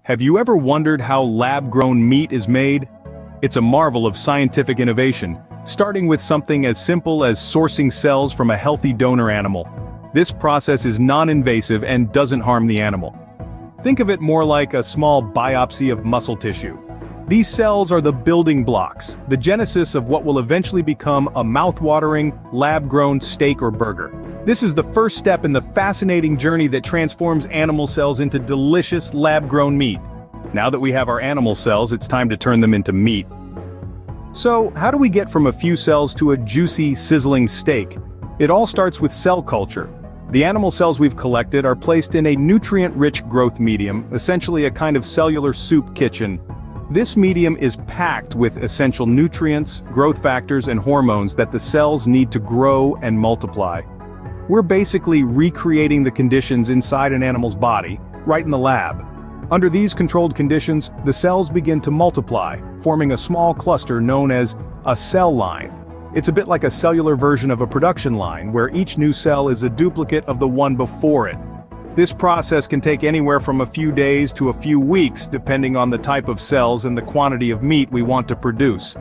Have you ever wondered how lab-grown meat is made? It's a marvel of scientific innovation, starting with something as simple as sourcing cells from a healthy donor animal. This process is non-invasive and doesn't harm the animal. Think of it more like a small biopsy of muscle tissue. These cells are the building blocks, the genesis of what will eventually become a mouth-watering, lab-grown steak or burger. This is the first step in the fascinating journey that transforms animal cells into delicious lab-grown meat. Now that we have our animal cells, it's time to turn them into meat. So, how do we get from a few cells to a juicy, sizzling steak? It all starts with cell culture. The animal cells we've collected are placed in a nutrient-rich growth medium, essentially a kind of cellular soup kitchen. This medium is packed with essential nutrients, growth factors, and hormones that the cells need to grow and multiply. We're basically recreating the conditions inside an animal's body, right in the lab. Under these controlled conditions, the cells begin to multiply, forming a small cluster known as a cell line. It's a bit like a cellular version of a production line, where each new cell is a duplicate of the one before it. This process can take anywhere from a few days to a few weeks, depending on the type of cells and the quantity of meat we want to produce.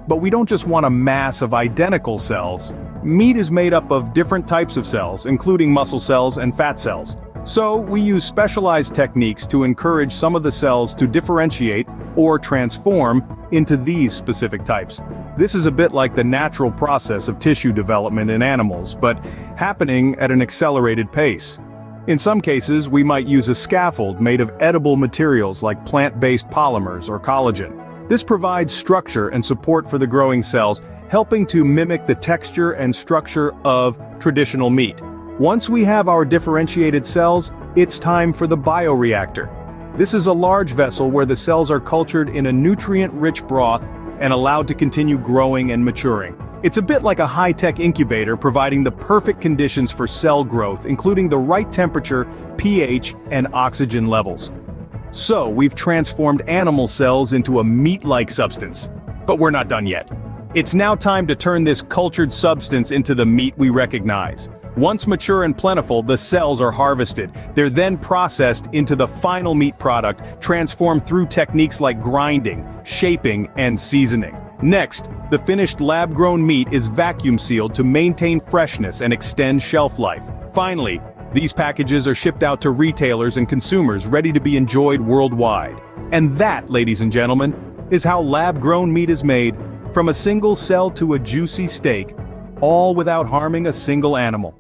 But we don't just want a mass of identical cells. Meat is made up of different types of cells, including muscle cells and fat cells. So we use specialized techniques to encourage some of the cells to differentiate or transform into these specific types. This is a bit like the natural process of tissue development in animals, but happening at an accelerated pace. In some cases, we might use a scaffold made of edible materials like plant-based polymers or collagen. This provides structure and support for the growing cells, helping to mimic the texture and structure of traditional meat. Once we have our differentiated cells, it's time for the bioreactor. This is a large vessel where the cells are cultured in a nutrient-rich broth and allowed to continue growing and maturing. It's a bit like a high-tech incubator, providing the perfect conditions for cell growth, including the right temperature, pH, and oxygen levels. So, we've transformed animal cells into a meat-like substance. But we're not done yet. It's now time to turn this cultured substance into the meat we recognize. Once mature and plentiful, the cells are harvested. They're then processed into the final meat product, transformed through techniques like grinding, shaping, and seasoning. Next, the finished lab-grown meat is vacuum sealed to maintain freshness and extend shelf life. Finally, these packages are shipped out to retailers and consumers ready to be enjoyed worldwide. And that, ladies and gentlemen, is how lab-grown meat is made, from a single cell to a juicy steak, all without harming a single animal.